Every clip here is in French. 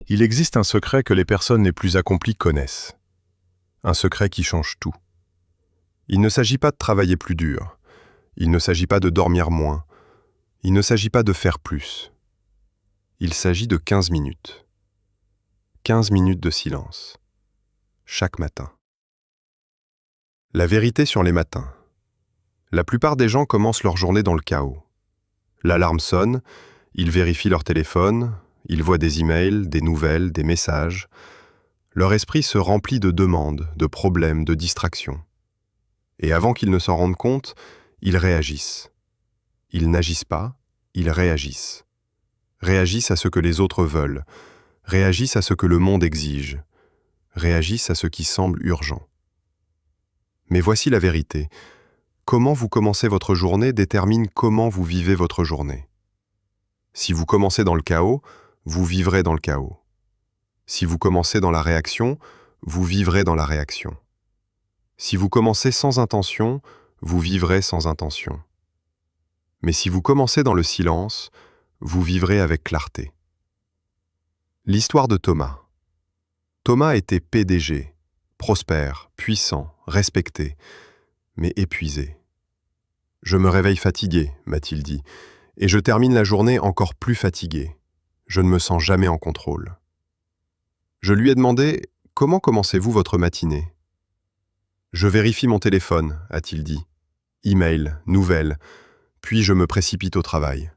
Il existe un secret que les personnes les plus accomplies connaissent. Un secret qui change tout. Il ne s'agit pas de travailler plus dur. Il ne s'agit pas de dormir moins. Il ne s'agit pas de faire plus. Il s'agit de 15 minutes. 15 minutes de silence. Chaque matin. La vérité sur les matins. La plupart des gens commencent leur journée dans le chaos. L'alarme sonne, ils vérifient leur téléphone, ils voient des emails, des nouvelles, des messages. Leur esprit se remplit de demandes, de problèmes, de distractions. Et avant qu'ils ne s'en rendent compte, ils réagissent. Ils n'agissent pas, ils réagissent. Réagissent à ce que les autres veulent, réagissent à ce que le monde exige, réagissent à ce qui semble urgent. Mais voici la vérité. Comment vous commencez votre journée détermine comment vous vivez votre journée. Si vous commencez dans le chaos, vous vivrez dans le chaos. Si vous commencez dans la réaction, vous vivrez dans la réaction. Si vous commencez sans intention, vous vivrez sans intention. Mais si vous commencez dans le silence, vous vivrez avec clarté. L'histoire de Thomas. Thomas était PDG, prospère, puissant, respecté, mais épuisé. « Je me réveille fatigué, m'a-t-il dit, et je termine la journée encore plus fatigué. Je ne me sens jamais en contrôle. » Je lui ai demandé « Comment commencez-vous votre matinée ?»« Je vérifie mon téléphone, a-t-il dit. Email, nouvelles, puis je me précipite au travail. »«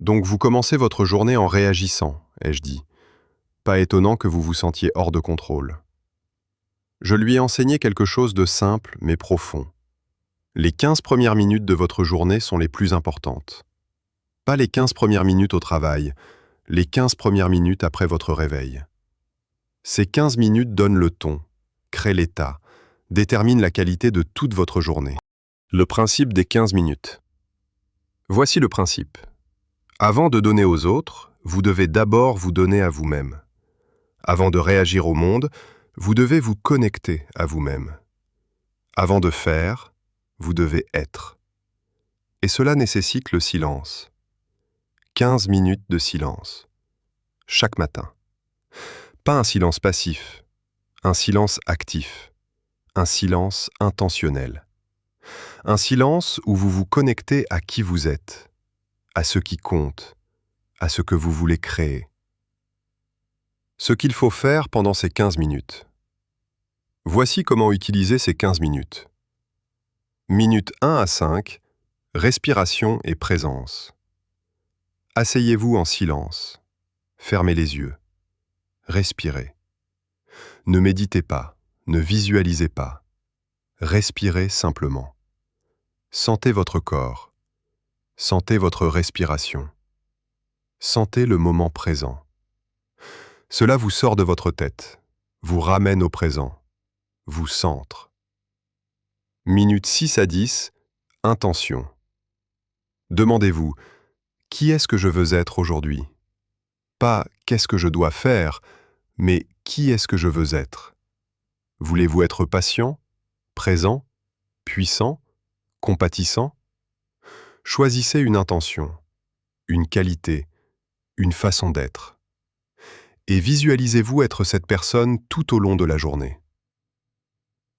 Donc vous commencez votre journée en réagissant, ai-je dit. Pas étonnant que vous vous sentiez hors de contrôle. » Je lui ai enseigné quelque chose de simple mais profond. Les 15 premières minutes de votre journée sont les plus importantes. Pas les 15 premières minutes au travail, les 15 premières minutes après votre réveil. Ces 15 minutes donnent le ton, créent l'état, déterminent la qualité de toute votre journée. Le principe des 15 minutes. Voici le principe. Avant de donner aux autres, vous devez d'abord vous donner à vous-même. Avant de réagir au monde, vous devez vous connecter à vous-même. Avant de faire, vous devez être. Et cela nécessite le silence. 15 minutes de silence. Chaque matin. Pas un silence passif, un silence actif, un silence intentionnel. Un silence où vous vous connectez à qui vous êtes, à ce qui compte, à ce que vous voulez créer. Ce qu'il faut faire pendant ces 15 minutes. Voici comment utiliser ces 15 minutes. Minute 1 à 5, respiration et présence. Asseyez-vous en silence. Fermez les yeux. Respirez. Ne méditez pas, ne visualisez pas. Respirez simplement. Sentez votre corps. Sentez votre respiration. Sentez le moment présent. Cela vous sort de votre tête, vous ramène au présent, vous centre. Minute 6 à 10, intention. Demandez-vous, qui est-ce que je veux être aujourd'hui ? Pas qu'est-ce que je dois faire, mais qui est-ce que je veux être ? Voulez-vous être patient, présent, puissant, compatissant ? Choisissez une intention, une qualité, une façon d'être. Et visualisez-vous être cette personne tout au long de la journée.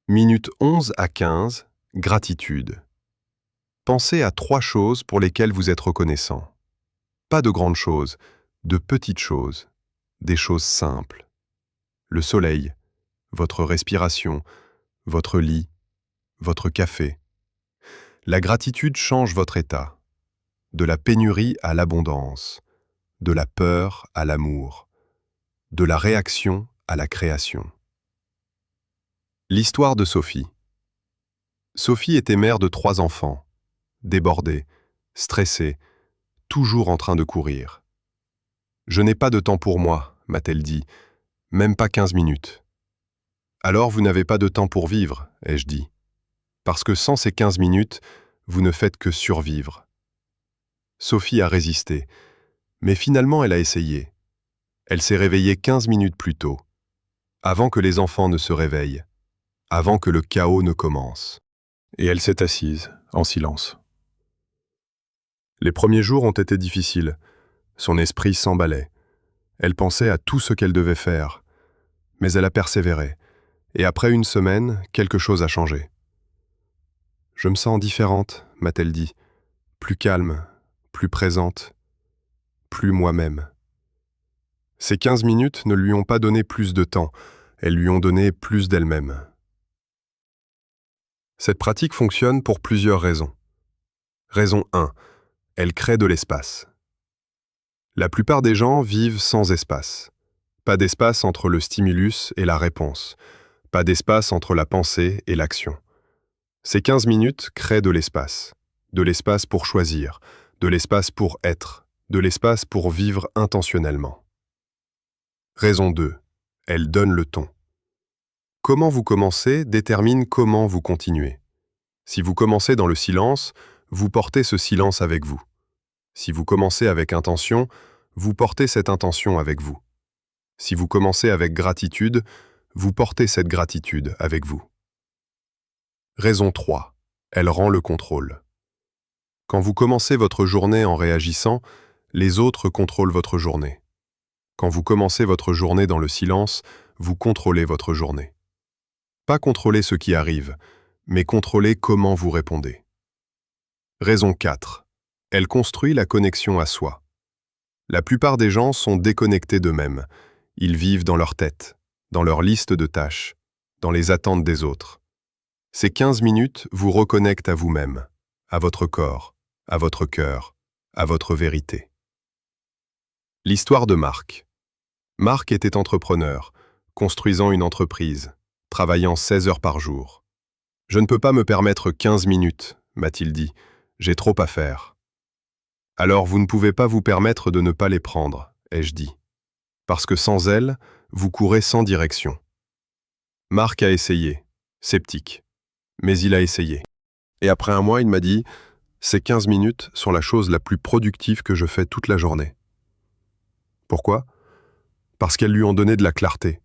Minute 11 à 15, gratitude. Pensez à 3 choses pour lesquelles vous êtes reconnaissant. Pas de grandes choses, de petites choses, des choses simples. Le soleil, votre respiration, votre lit, votre café. La gratitude change votre état. De la pénurie à l'abondance, de la peur à l'amour, de la réaction à la création. L'histoire de Sophie. Sophie était mère de 3 enfants, débordée, stressée, toujours en train de courir. « Je n'ai pas de temps pour moi », m'a-t-elle dit, « même pas 15 minutes. »« Alors vous n'avez pas de temps pour vivre », ai-je dit, « parce que sans ces 15 minutes, vous ne faites que survivre. » Sophie a résisté, mais finalement elle a essayé. Elle s'est réveillée 15 minutes plus tôt, avant que les enfants ne se réveillent, avant que le chaos ne commence. Et elle s'est assise, en silence. Les premiers jours ont été difficiles. Son esprit s'emballait. Elle pensait à tout ce qu'elle devait faire, mais elle a persévéré, et après une semaine, quelque chose a changé. « Je me sens différente », m'a-t-elle dit, plus calme, plus présente, plus moi-même. Ces 15 minutes ne lui ont pas donné plus de temps, elles lui ont donné plus d'elle-même. Cette pratique fonctionne pour plusieurs raisons. Raison 1. Elle crée de l'espace. La plupart des gens vivent sans espace. Pas d'espace entre le stimulus et la réponse. Pas d'espace entre la pensée et l'action. Ces 15 minutes créent de l'espace. De l'espace pour choisir, de l'espace pour être, de l'espace pour vivre intentionnellement. Raison 2. Elle donne le ton. Comment vous commencez détermine comment vous continuez. Si vous commencez dans le silence, vous portez ce silence avec vous. Si vous commencez avec intention, vous portez cette intention avec vous. Si vous commencez avec gratitude, vous portez cette gratitude avec vous. Raison 3. Elle rend le contrôle. Quand vous commencez votre journée en réagissant, les autres contrôlent votre journée. Quand vous commencez votre journée dans le silence, vous contrôlez votre journée. Pas contrôler ce qui arrive, mais contrôler comment vous répondez. Raison 4. Elle construit la connexion à soi. La plupart des gens sont déconnectés d'eux-mêmes. Ils vivent dans leur tête, dans leur liste de tâches, dans les attentes des autres. Ces 15 minutes vous reconnectent à vous-même, à votre corps, à votre cœur, à votre vérité. L'histoire de Marc. Marc était entrepreneur, construisant une entreprise, travaillant 16 heures par jour. « Je ne peux pas me permettre 15 minutes, m'a-t-il dit, j'ai trop à faire. »« Alors vous ne pouvez pas vous permettre de ne pas les prendre, ai-je dit. Parce que sans elles, vous courez sans direction. » Marc a essayé, sceptique. Mais il a essayé. Et après un mois, il m'a dit « Ces 15 minutes sont la chose la plus productive que je fais toute la journée. » Pourquoi ? Parce qu'elles lui ont donné de la clarté.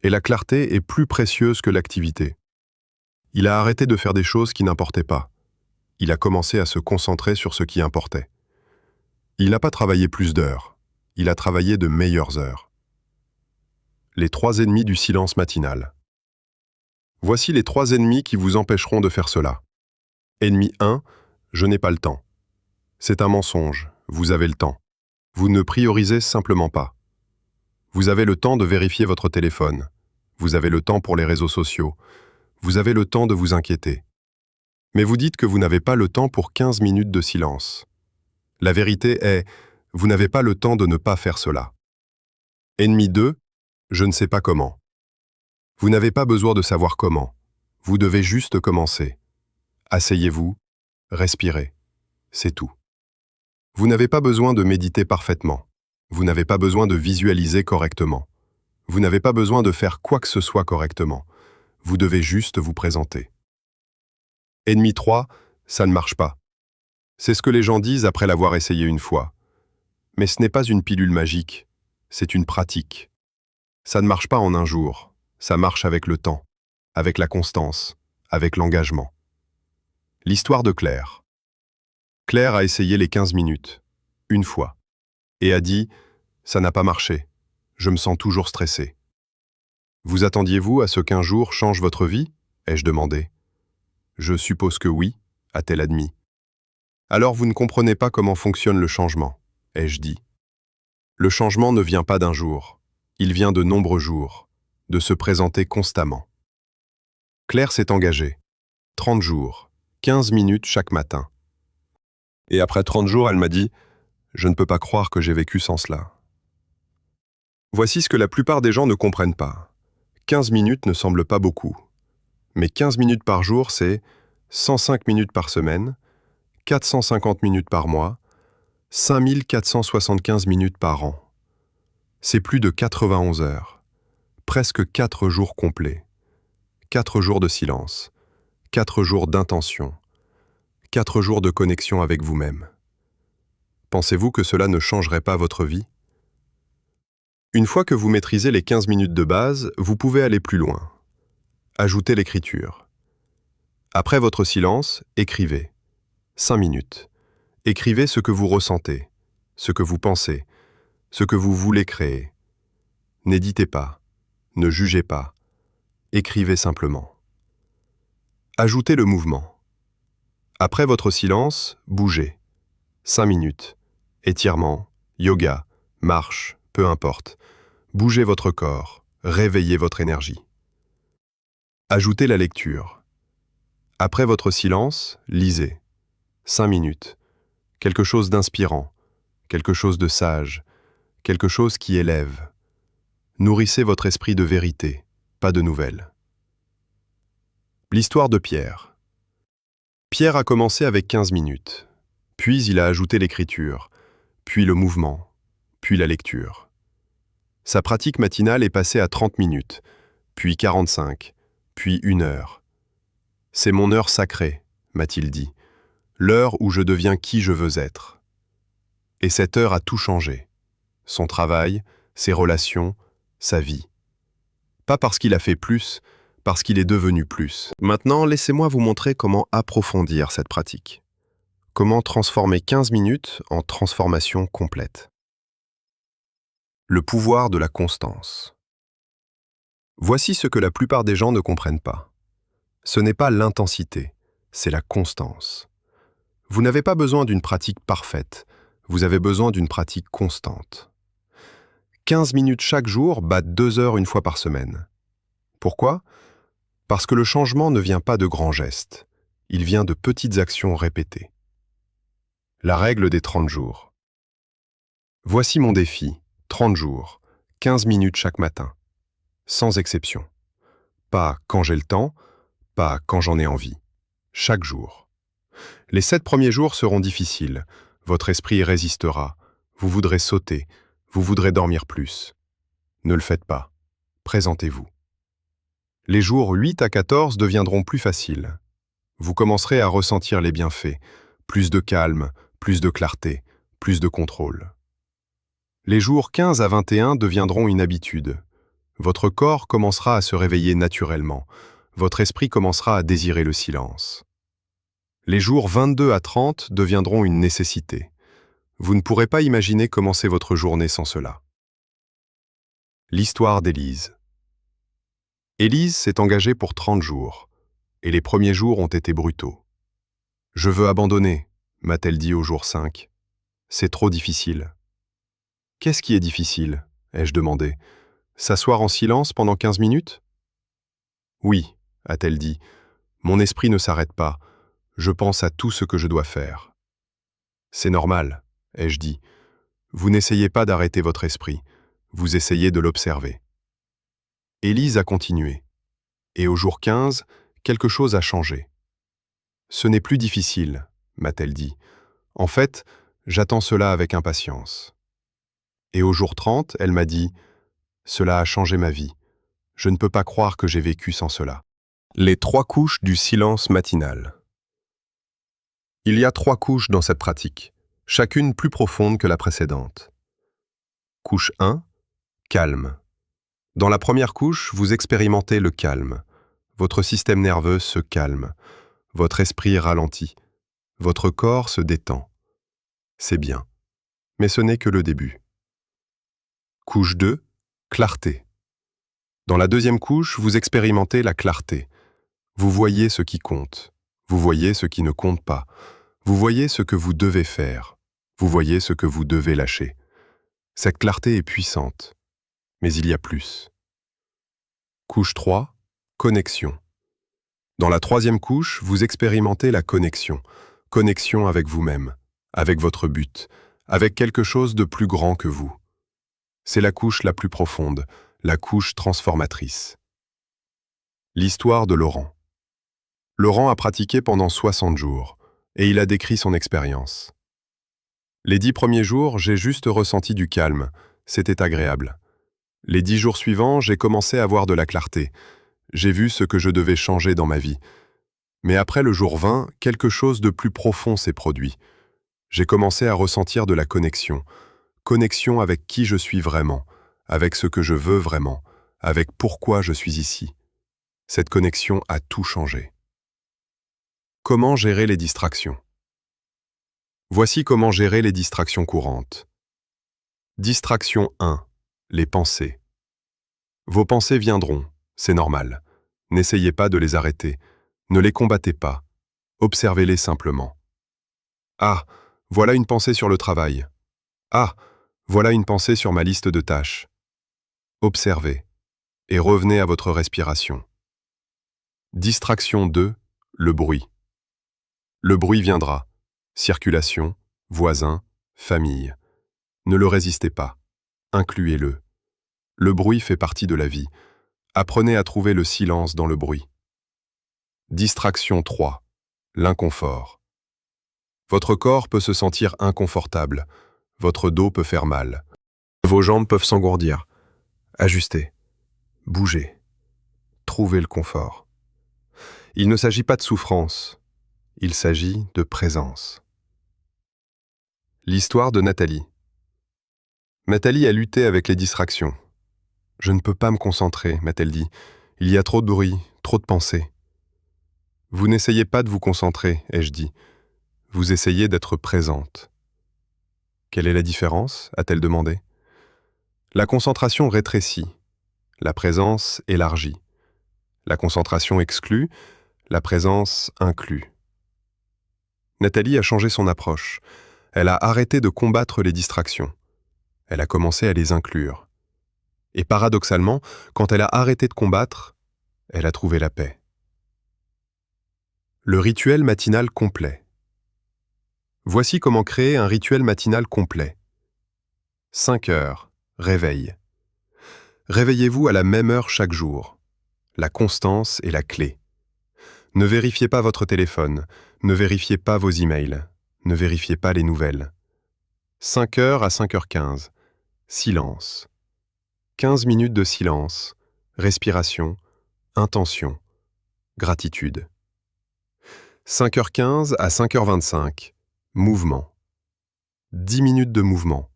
Et la clarté est plus précieuse que l'activité. Il a arrêté de faire des choses qui n'importaient pas. Il a commencé à se concentrer sur ce qui importait. Il n'a pas travaillé plus d'heures. Il a travaillé de meilleures heures. Les 3 ennemis du silence matinal. Voici les 3 ennemis qui vous empêcheront de faire cela. Ennemi 1, je n'ai pas le temps. C'est un mensonge, vous avez le temps. Vous ne priorisez simplement pas. Vous avez le temps de vérifier votre téléphone. Vous avez le temps pour les réseaux sociaux. Vous avez le temps de vous inquiéter. Mais vous dites que vous n'avez pas le temps pour 15 minutes de silence. La vérité est, vous n'avez pas le temps de ne pas faire cela. Ennemi 2, je ne sais pas comment. Vous n'avez pas besoin de savoir comment. Vous devez juste commencer. Asseyez-vous, respirez. C'est tout. Vous n'avez pas besoin de méditer parfaitement. Vous n'avez pas besoin de visualiser correctement. Vous n'avez pas besoin de faire quoi que ce soit correctement. Vous devez juste vous présenter. Ennemi 3, ça ne marche pas. C'est ce que les gens disent après l'avoir essayé une fois. Mais ce n'est pas une pilule magique, c'est une pratique. Ça ne marche pas en un jour. Ça marche avec le temps, avec la constance, avec l'engagement. L'histoire de Claire. Claire a essayé les 15 minutes, une fois, et a dit « Ça n'a pas marché, je me sens toujours stressée. » « Vous attendiez-vous à ce qu'un jour change votre vie ?» ai-je demandé. « Je suppose que oui, » a-t-elle admis. « Alors vous ne comprenez pas comment fonctionne le changement, ai-je dit. Le changement ne vient pas d'un jour, il vient de nombreux jours. De se présenter constamment. Claire s'est engagée. 30 jours, 15 minutes chaque matin. Et après 30 jours, elle m'a dit « Je ne peux pas croire que j'ai vécu sans cela. » Voici ce que la plupart des gens ne comprennent pas. 15 minutes ne semblent pas beaucoup. Mais 15 minutes par jour, c'est 105 minutes par semaine, 450 minutes par mois, 5475 minutes par an. C'est plus de 91 heures. Presque 4 jours complets, 4 jours de silence, 4 jours d'intention, 4 jours de connexion avec vous-même. Pensez-vous que cela ne changerait pas votre vie ? Une fois que vous maîtrisez les 15 minutes de base, vous pouvez aller plus loin. Ajoutez l'écriture. Après votre silence, écrivez. 5 minutes. Écrivez ce que vous ressentez, ce que vous pensez, ce que vous voulez créer. N'éditez pas, ne jugez pas, écrivez simplement. Ajoutez le mouvement. Après votre silence, bougez. 5 minutes. Étirement, yoga, marche, peu importe. Bougez votre corps, réveillez votre énergie. Ajoutez la lecture. Après votre silence, lisez. 5 minutes. Quelque chose d'inspirant, quelque chose de sage, quelque chose qui élève. Nourrissez votre esprit de vérité, pas de nouvelles. L'histoire de Pierre. Pierre a commencé avec 15 minutes. Puis il a ajouté l'écriture, puis le mouvement, puis la lecture. Sa pratique matinale est passée à 30 minutes, puis 45, puis 1 heure. C'est mon heure sacrée, m'a-t-il dit, l'heure où je deviens qui je veux être. Et cette heure a tout changé. Son travail, ses relations, sa vie. Pas parce qu'il a fait plus, parce qu'il est devenu plus. Maintenant, laissez-moi vous montrer comment approfondir cette pratique. Comment transformer 15 minutes en transformation complète. Le pouvoir de la constance. Voici ce que la plupart des gens ne comprennent pas. Ce n'est pas l'intensité, c'est la constance. Vous n'avez pas besoin d'une pratique parfaite, vous avez besoin d'une pratique constante. 15 minutes chaque jour battent 2 heures une fois par semaine. Pourquoi ? Parce que le changement ne vient pas de grands gestes, il vient de petites actions répétées. La règle des 30 jours. Voici mon défi, 30 jours, 15 minutes chaque matin. Sans exception. Pas quand j'ai le temps, pas quand j'en ai envie. Chaque jour. Les 7 premiers jours seront difficiles, votre esprit résistera, vous voudrez sauter, vous voudrez dormir plus. Ne le faites pas, présentez-vous. Les jours 8 à 14 deviendront plus faciles. Vous commencerez à ressentir les bienfaits, plus de calme, plus de clarté, plus de contrôle. Les jours 15 à 21 deviendront une habitude. Votre corps commencera à se réveiller naturellement, votre esprit commencera à désirer le silence. Les jours 22 à 30 deviendront une nécessité. Vous ne pourrez pas imaginer commencer votre journée sans cela. L'histoire d'Élise. Élise s'est engagée pour 30 jours, et les premiers jours ont été brutaux. « Je veux abandonner », m'a-t-elle dit au jour 5. « C'est trop difficile. » « Qu'est-ce qui est difficile ?» ai-je demandé. « S'asseoir en silence pendant 15 minutes ?»« Oui, » a-t-elle dit, « mon esprit ne s'arrête pas. Je pense à tout ce que je dois faire. »« C'est normal, » ai-je dit. « Vous n'essayez pas d'arrêter votre esprit, vous essayez de l'observer. » Élise a continué. Et au jour 15, quelque chose a changé. « Ce n'est plus difficile, » m'a-t-elle dit. « En fait, j'attends cela avec impatience. » Et au jour 30, elle m'a dit « Cela a changé ma vie. Je ne peux pas croire que j'ai vécu sans cela. » Les 3 couches du silence matinal. Il y a 3 couches dans cette pratique, chacune plus profonde que la précédente. Couche 1, calme. Dans la première couche, vous expérimentez le calme. Votre système nerveux se calme. Votre esprit ralentit. Votre corps se détend. C'est bien. Mais ce n'est que le début. Couche 2, clarté. Dans la deuxième couche, vous expérimentez la clarté. Vous voyez ce qui compte. Vous voyez ce qui ne compte pas. Vous voyez ce que vous devez faire. Vous voyez ce que vous devez lâcher. Cette clarté est puissante. Mais il y a plus. Couche 3, connexion. Dans la troisième couche, vous expérimentez la connexion. Connexion avec vous-même, avec votre but, avec quelque chose de plus grand que vous. C'est la couche la plus profonde, la couche transformatrice. L'histoire de Laurent. Laurent a pratiqué pendant 60 jours, et il a décrit son expérience. Les 10 premiers jours, j'ai juste ressenti du calme, c'était agréable. Les 10 jours suivants, j'ai commencé à voir de la clarté. J'ai vu ce que je devais changer dans ma vie. Mais après le jour 20, quelque chose de plus profond s'est produit. J'ai commencé à ressentir de la connexion. Connexion avec qui je suis vraiment, avec ce que je veux vraiment, avec pourquoi je suis ici. Cette connexion a tout changé. Comment gérer les distractions ? Voici comment gérer les distractions courantes. Distraction 1. Les pensées. Vos pensées viendront, c'est normal. N'essayez pas de les arrêter. Ne les combattez pas. Observez-les simplement. Ah, voilà une pensée sur le travail. Ah, voilà une pensée sur ma liste de tâches. Observez et revenez à votre respiration. Distraction 2. Le bruit. Le bruit viendra. Circulation, voisins, famille. Ne le résistez pas. Incluez-le. Le bruit fait partie de la vie. Apprenez à trouver le silence dans le bruit. Distraction 3. L'inconfort. Votre corps peut se sentir inconfortable. Votre dos peut faire mal. Vos jambes peuvent s'engourdir. Ajustez. Bougez. Trouvez le confort. Il ne s'agit pas de souffrance. Il s'agit de présence. L'histoire de Nathalie. Nathalie a lutté avec les distractions. « Je ne peux pas me concentrer », m'a-t-elle dit. « Il y a trop de bruit, trop de pensées. » « Vous n'essayez pas de vous concentrer, ai-je dit. Vous essayez d'être présente. »« Quelle est la différence ?» a-t-elle demandé. « La concentration rétrécit. La présence élargit. La concentration exclut. La présence inclut. » Nathalie a changé son approche. Elle a arrêté de combattre les distractions. Elle a commencé à les inclure. Et paradoxalement, quand elle a arrêté de combattre, elle a trouvé la paix. Le rituel matinal complet. Voici comment créer un rituel matinal complet. 5 heures, réveil. Réveillez-vous à la même heure chaque jour. La constance est la clé. Ne vérifiez pas votre téléphone, ne vérifiez pas vos emails, ne vérifiez pas les nouvelles. 5 heures à 5h15. Silence. 15 minutes de silence, respiration, intention, gratitude. 5h15 à 5h25. Mouvement. 10 minutes de mouvement.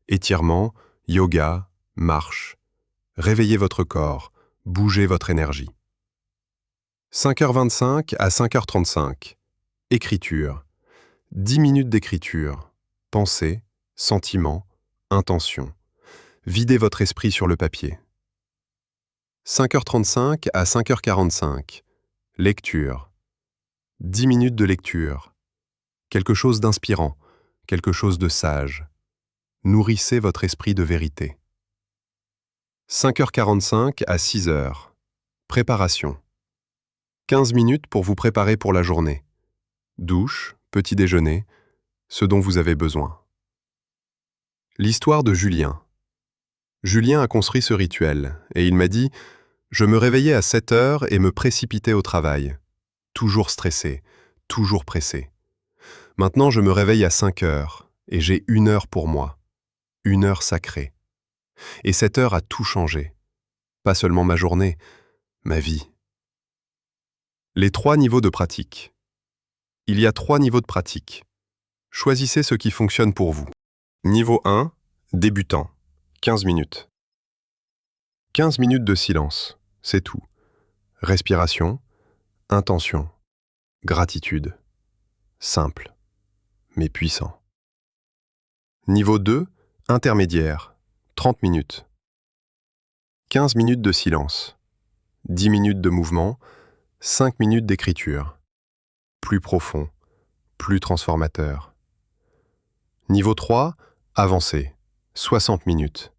Étirement, yoga, marche. Réveillez votre corps, bougez votre énergie. 5h25 à 5h35. Écriture. 10 minutes d'écriture. Pensée, sentiment, intention. Videz votre esprit sur le papier. 5h35 à 5h45. Lecture. 10 minutes de lecture. Quelque chose d'inspirant, quelque chose de sage. Nourrissez votre esprit de vérité. 5h45 à 6h. Préparation. 15 minutes pour vous préparer pour la journée. Douche, petit déjeuner, ce dont vous avez besoin. L'histoire de Julien. Julien a construit ce rituel et il m'a dit « Je me réveillais à 7 heures et me précipitais au travail. Toujours stressé, toujours pressé. Maintenant, je me réveille à 5 heures et j'ai 1 heure pour moi. 1 heure sacrée. Et cette heure a tout changé. Pas seulement ma journée, ma vie. » Les 3 niveaux de pratique. Il y a 3 niveaux de pratique. Choisissez ce qui fonctionne pour vous. Niveau 1, débutant. 15 minutes. 15 minutes de silence, c'est tout. Respiration, intention, gratitude. Simple, mais puissant. Niveau 2, intermédiaire. 30 minutes. 15 minutes de silence. 10 minutes de mouvement. 5 minutes d'écriture. Plus profond, plus transformateur. Niveau 3, avancé. 60 minutes.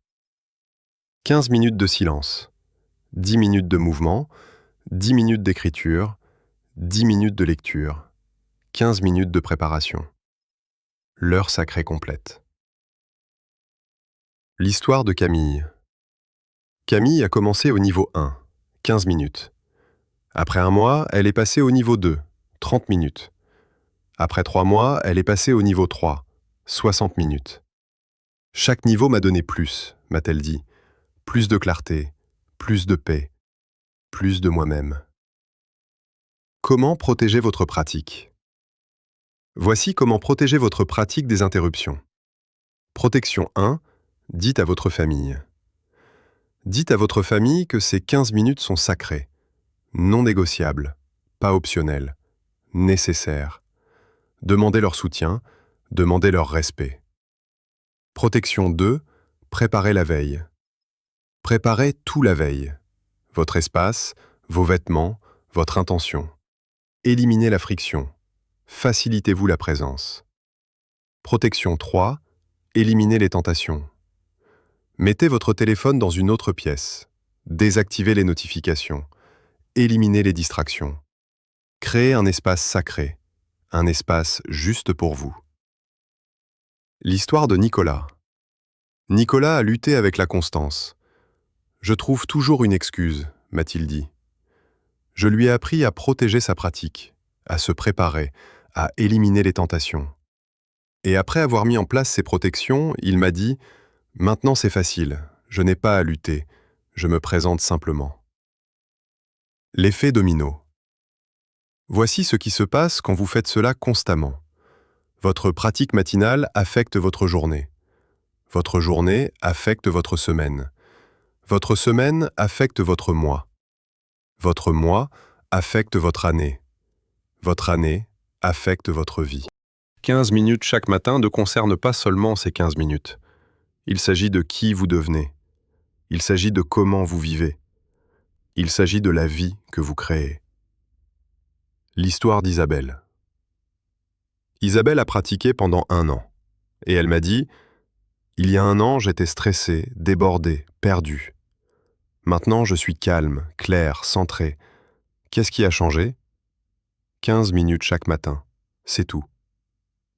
15 minutes de silence. 10 minutes de mouvement. 10 minutes d'écriture. 10 minutes de lecture. 15 minutes de préparation. L'heure sacrée complète. L'histoire de Camille. Camille a commencé au niveau 1, 15 minutes. Après 1 mois, elle est passée au niveau 2, 30 minutes. Après 3 mois, elle est passée au niveau 3, 60 minutes. Chaque niveau m'a donné plus, m'a-t-elle dit. Plus de clarté, plus de paix, plus de moi-même. Comment protéger votre pratique? Voici comment protéger votre pratique des interruptions. Protection 1, dites à votre famille. Dites à votre famille que ces 15 minutes sont sacrées, non négociables, pas optionnelles, nécessaires. Demandez leur soutien, demandez leur respect. Protection 2, Préparez la veille. Préparez tout la veille. Votre espace, vos vêtements, votre intention. Éliminez la friction. Facilitez-vous la présence. Protection 3. Éliminez les tentations. Mettez votre téléphone dans une autre pièce. Désactivez les notifications. Éliminez les distractions. Créez un espace sacré, un espace juste pour vous. L'histoire de Nicolas. Nicolas a lutté avec la constance. « Je trouve toujours une excuse », m'a-t-il dit. Je lui ai appris à protéger sa pratique, à se préparer, à éliminer les tentations. Et après avoir mis en place ces protections, il m'a dit « Maintenant c'est facile, je n'ai pas à lutter, je me présente simplement. » L'effet domino. Voici ce qui se passe quand vous faites cela constamment. Votre pratique matinale affecte votre journée. Votre journée affecte votre semaine. Votre semaine affecte votre mois. Votre mois affecte votre année. Votre année affecte votre vie. 15 minutes chaque matin ne concerne pas seulement ces 15 minutes. Il s'agit de qui vous devenez. Il s'agit de comment vous vivez. Il s'agit de la vie que vous créez. L'histoire d'Isabelle. Isabelle a pratiqué pendant 1 an. Et elle m'a dit « Il y a 1 an, j'étais stressé, débordé, perdu. Maintenant, je suis calme, clair, centré. Qu'est-ce qui a changé ? 15 minutes chaque matin, c'est tout.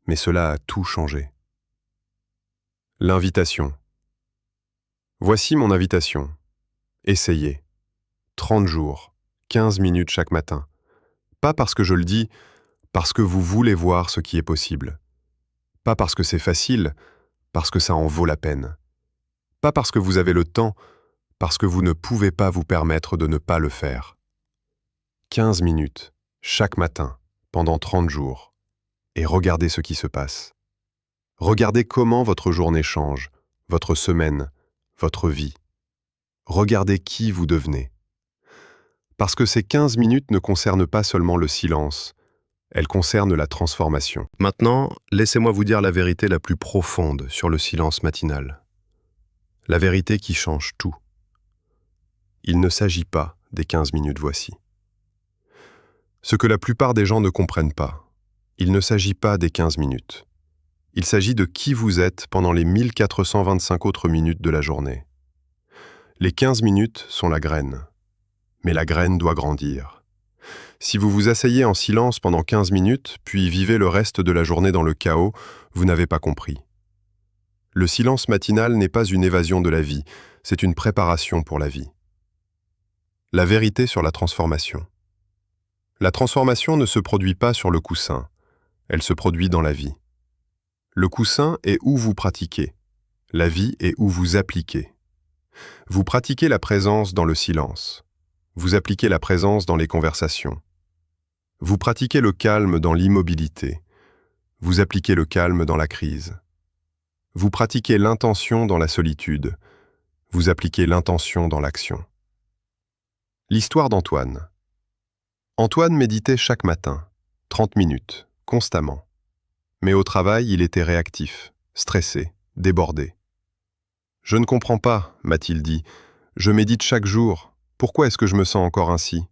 Mais cela a tout changé. » L'invitation. Voici mon invitation. Essayez. 30 jours, 15 minutes chaque matin. Pas parce que je le dis, parce que vous voulez voir ce qui est possible. Pas parce que c'est facile, parce que ça en vaut la peine. Pas parce que vous avez le temps, parce que vous ne pouvez pas vous permettre de ne pas le faire. 15 minutes, chaque matin, pendant 30 jours. Et regardez ce qui se passe. Regardez comment votre journée change, votre semaine, votre vie. Regardez qui vous devenez. Parce que ces 15 minutes ne concernent pas seulement le silence, elles concernent la transformation. Maintenant, laissez-moi vous dire la vérité la plus profonde sur le silence matinal. La vérité qui change tout. Il ne s'agit pas des 15 minutes voici. Ce que la plupart des gens ne comprennent pas, il ne s'agit pas des 15 minutes. Il s'agit de qui vous êtes pendant les 1425 autres minutes de la journée. Les 15 minutes sont la graine. Mais la graine doit grandir. Si vous vous asseyez en silence pendant 15 minutes, puis vivez le reste de la journée dans le chaos, vous n'avez pas compris. Le silence matinal n'est pas une évasion de la vie, c'est une préparation pour la vie. La vérité sur la transformation. La transformation ne se produit pas sur le coussin, elle se produit dans la vie. Le coussin est où vous pratiquez, la vie est où vous appliquez. Vous pratiquez la présence dans le silence. Vous appliquez la présence dans les conversations. Vous pratiquez le calme dans l'immobilité. Vous appliquez le calme dans la crise. Vous pratiquez l'intention dans la solitude. Vous appliquez l'intention dans l'action. L'histoire d'Antoine. Antoine méditait chaque matin, 30 minutes, constamment. Mais au travail, il était réactif, stressé, débordé. « Je ne comprends pas », m'a-t-il dit. « Je médite chaque jour. Pourquoi est-ce que je me sens encore ainsi ?»«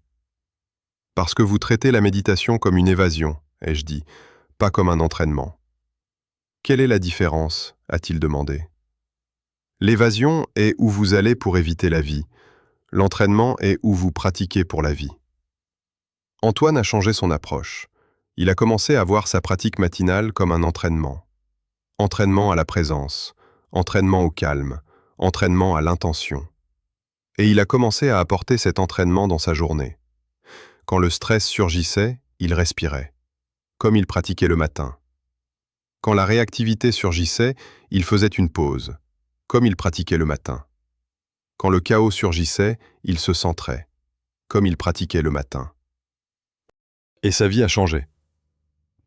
Parce que vous traitez la méditation comme une évasion, » ai-je dit, « pas comme un entraînement. »« Quelle est la différence ?» a-t-il demandé. « L'évasion est où vous allez pour éviter la vie. L'entraînement est où vous pratiquez pour la vie. » Antoine a changé son approche. Il a commencé à voir sa pratique matinale comme un entraînement. Entraînement à la présence, entraînement au calme, entraînement à l'intention. Et il a commencé à apporter cet entraînement dans sa journée. Quand le stress surgissait, il respirait, comme il pratiquait le matin. Quand la réactivité surgissait, il faisait une pause, comme il pratiquait le matin. Quand le chaos surgissait, il se centrait, comme il pratiquait le matin. Et sa vie a changé.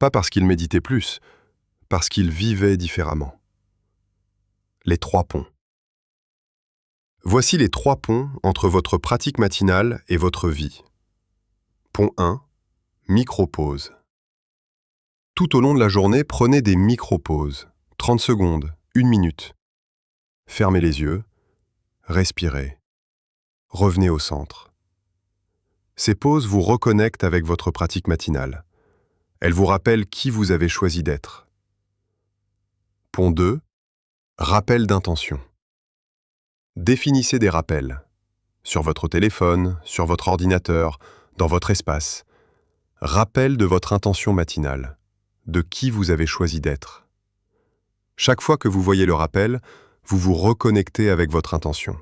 Pas parce qu'il méditait plus, parce qu'il vivait différemment. Les 3 ponts. Voici les 3 ponts entre votre pratique matinale et votre vie. Pont 1, micro-pause. Tout au long de la journée, prenez des micro-pauses, 30 secondes, 1 minute. Fermez les yeux, respirez, revenez au centre. Ces pauses vous reconnectent avec votre pratique matinale. Elles vous rappellent qui vous avez choisi d'être. Pont 2. Rappel d'intention. Définissez des rappels. Sur votre téléphone, sur votre ordinateur, dans votre espace. Rappel de votre intention matinale, de qui vous avez choisi d'être. Chaque fois que vous voyez le rappel, vous vous reconnectez avec votre intention.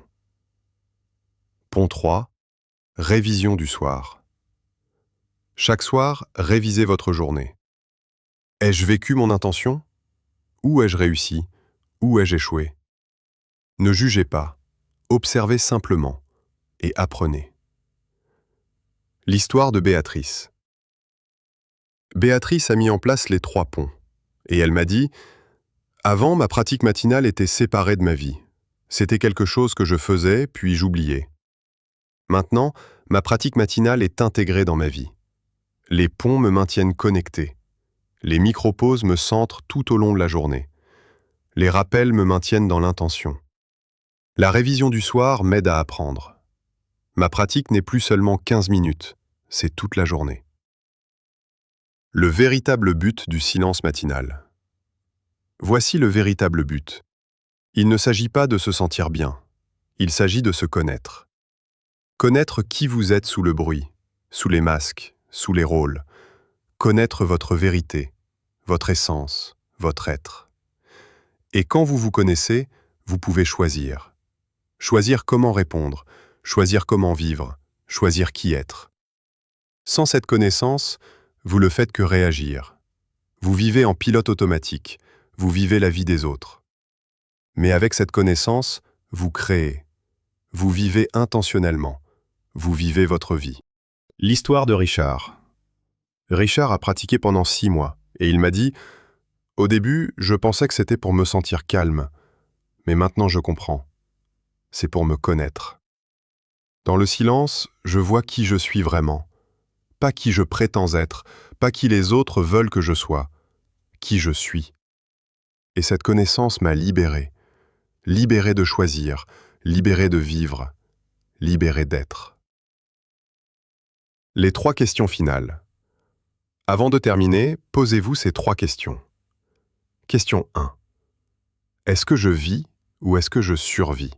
Pont 3. Révision du soir. Chaque soir, révisez votre journée. Ai-je vécu mon intention? Où ai-je réussi? Où ai-je échoué? Ne jugez pas, observez simplement et apprenez. L'histoire de Béatrice. Béatrice a mis en place les 3 ponts, et elle m'a dit « Avant, ma pratique matinale était séparée de ma vie. C'était quelque chose que je faisais, puis j'oubliais. Maintenant, ma pratique matinale est intégrée dans ma vie. Les ponts me maintiennent connecté. Les micro-pauses me centrent tout au long de la journée. Les rappels me maintiennent dans l'intention. La révision du soir m'aide à apprendre. Ma pratique n'est plus seulement 15 minutes, c'est toute la journée. » Le véritable but du silence matinal. Voici le véritable but. Il ne s'agit pas de se sentir bien. Il s'agit de se connaître. Connaître qui vous êtes sous le bruit, sous les masques, sous les rôles. Connaître votre vérité, votre essence, votre être. Et quand vous vous connaissez, vous pouvez choisir. Choisir comment répondre, choisir comment vivre, choisir qui être. Sans cette connaissance, vous ne faites que réagir. Vous vivez en pilote automatique, vous vivez la vie des autres. Mais avec cette connaissance, vous créez. Vous vivez intentionnellement. Vous vivez votre vie. L'histoire de Richard. Richard a pratiqué pendant 6 mois, et il m'a dit « Au début, je pensais que c'était pour me sentir calme, mais maintenant je comprends. C'est pour me connaître. Dans le silence, je vois qui je suis vraiment. Pas qui je prétends être, pas qui les autres veulent que je sois. Qui je suis. Et cette connaissance m'a libéré. Libéré de choisir, libéré de vivre, libéré d'être. » Les 3 questions finales. Avant de terminer, posez-vous ces 3 questions. Question 1. Est-ce que je vis ou est-ce que je survis?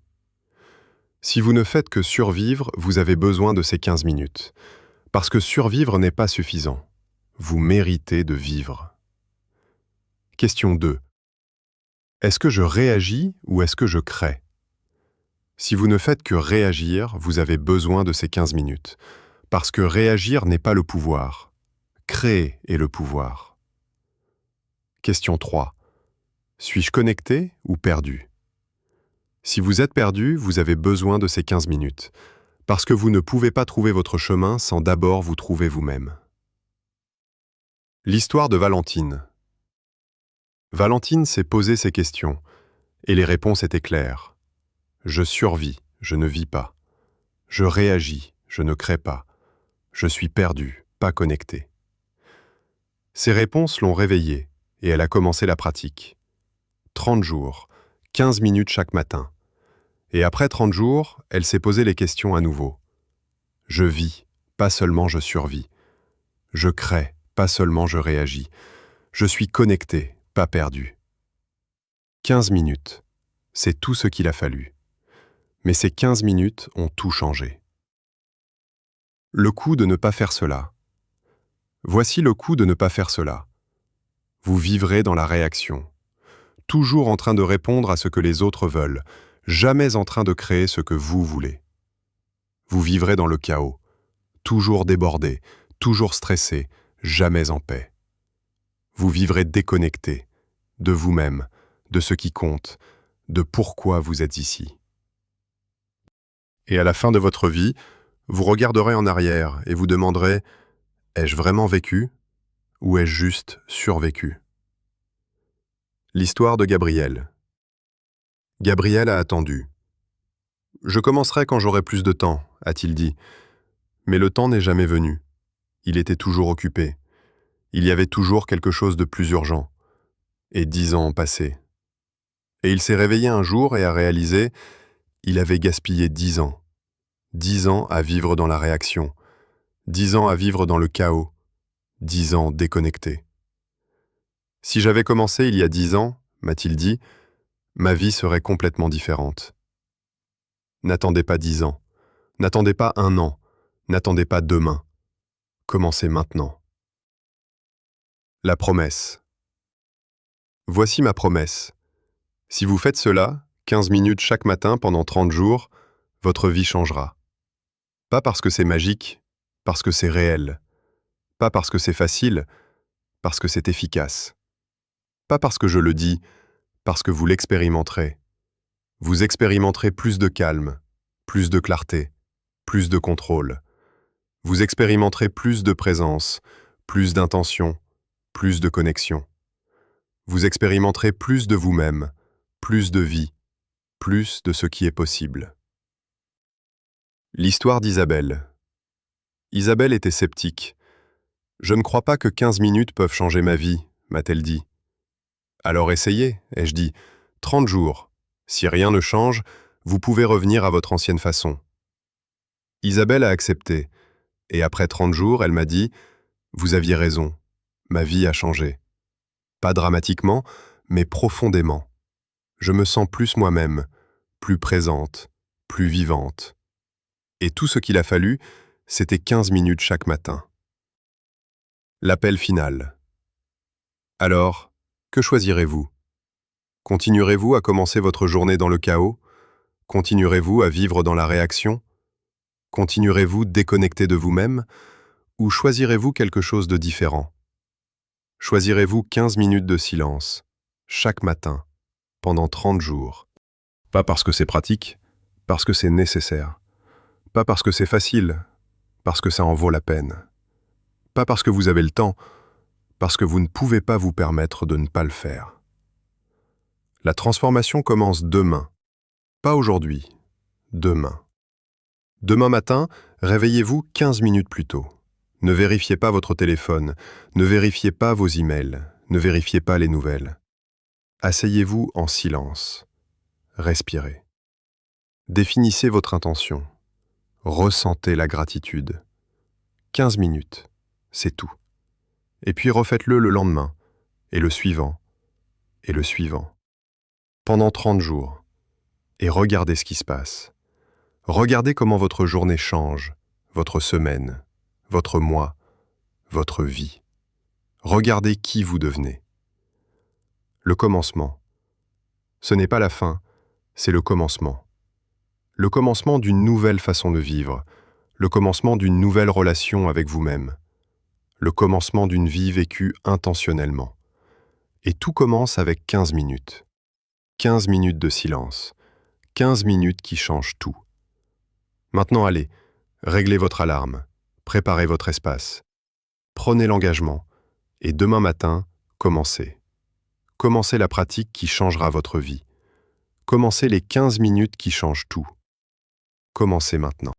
Si vous ne faites que survivre, vous avez besoin de ces 15 minutes. Parce que survivre n'est pas suffisant. Vous méritez de vivre. Question 2. Est-ce que je réagis ou est-ce que je crée? Si vous ne faites que réagir, vous avez besoin de ces 15 minutes. Parce que réagir n'est pas le pouvoir. Créer est le pouvoir. Question 3. Suis-je connecté ou perdu? Si vous êtes perdu, vous avez besoin de ces 15 minutes. Parce que vous ne pouvez pas trouver votre chemin sans d'abord vous trouver vous-même. L'histoire de Valentine. Valentine s'est posé ces questions, et les réponses étaient claires. Je survis, je ne vis pas. Je réagis, je ne crée pas. Je suis perdu, pas connecté. Ces réponses l'ont réveillée, et elle a commencé la pratique. 30 jours, 15 minutes chaque matin. Et après 30 jours, elle s'est posé les questions à nouveau. Je vis, pas seulement je survis. Je crée, pas seulement je réagis. Je suis connecté, pas perdu. 15 minutes, c'est tout ce qu'il a fallu. Mais ces 15 minutes ont tout changé. Le coup de ne pas faire cela. Voici le coup de ne pas faire cela. Vous vivrez dans la réaction, toujours en train de répondre à ce que les autres veulent, jamais en train de créer ce que vous voulez. Vous vivrez dans le chaos, toujours débordé, toujours stressé, jamais en paix. Vous vivrez déconnecté de vous-même, de ce qui compte, de pourquoi vous êtes ici. Et à la fin de votre vie, vous regarderez en arrière et vous demanderez « Ai-je vraiment vécu ou ai-je juste survécu ?» L'histoire de Gabriel. Gabriel a attendu. « Je commencerai quand j'aurai plus de temps », a-t-il dit. Mais le temps n'est jamais venu. Il était toujours occupé. Il y avait toujours quelque chose de plus urgent. Et 10 ans ont passé. Et il s'est réveillé un jour et a réalisé, il avait gaspillé 10 ans. 10 ans à vivre dans la réaction. 10 ans à vivre dans le chaos. 10 ans déconnecté. Si j'avais commencé il y a 10 ans, m'a-t-il dit, ma vie serait complètement différente. N'attendez pas 10 ans. N'attendez pas un an. N'attendez pas demain. Commencez maintenant. La promesse. Voici ma promesse. Si vous faites cela, 15 minutes chaque matin pendant 30 jours, votre vie changera. Pas parce que c'est magique, parce que c'est réel. Pas parce que c'est facile, parce que c'est efficace. Pas parce que je le dis, parce que vous l'expérimenterez. Vous expérimenterez plus de calme, plus de clarté, plus de contrôle. Vous expérimenterez plus de présence, plus d'intention, plus de connexion. Vous expérimenterez plus de vous-même, plus de vie, plus de ce qui est possible. L'histoire d'Isabelle. Isabelle était sceptique. « Je ne crois pas que 15 minutes peuvent changer ma vie », m'a-t-elle dit. « Alors essayez, ai-je dit, 30 jours. Si rien ne change, vous pouvez revenir à votre ancienne façon. » Isabelle a accepté, et après 30 jours, elle m'a dit « Vous aviez raison, ma vie a changé. Pas dramatiquement, mais profondément. Je me sens plus moi-même, plus présente, plus vivante. » Et tout ce qu'il a fallu, c'était 15 minutes chaque matin. L'appel final. Alors, que choisirez-vous? Continuerez-vous à commencer votre journée dans le chaos? Continuerez-vous à vivre dans la réaction? Continuerez-vous déconnecté de vous-même? Ou choisirez-vous quelque chose de différent? Choisirez-vous 15 minutes de silence, chaque matin, pendant 30 jours? Pas parce que c'est pratique, parce que c'est nécessaire. Pas parce que c'est facile, parce que ça en vaut la peine. Pas parce que vous avez le temps, parce que vous ne pouvez pas vous permettre de ne pas le faire. La transformation commence demain. Pas aujourd'hui, demain. Demain matin, réveillez-vous 15 minutes plus tôt. Ne vérifiez pas votre téléphone, ne vérifiez pas vos emails, ne vérifiez pas les nouvelles. Asseyez-vous en silence. Respirez. Définissez votre intention. Ressentez la gratitude. 15 minutes, c'est tout. Et puis refaites-le le lendemain, et le suivant, et le suivant. Pendant 30 jours. Et regardez ce qui se passe. Regardez comment votre journée change, votre semaine, votre mois, votre vie. Regardez qui vous devenez. Le commencement. Ce n'est pas la fin, c'est le commencement. Le commencement d'une nouvelle façon de vivre, le commencement d'une nouvelle relation avec vous-même, le commencement d'une vie vécue intentionnellement. Et tout commence avec 15 minutes. 15 minutes de silence. 15 minutes qui changent tout. Maintenant, allez, réglez votre alarme, préparez votre espace. Prenez l'engagement et demain matin, commencez. Commencez la pratique qui changera votre vie. Commencez les 15 minutes qui changent tout. Commencez maintenant.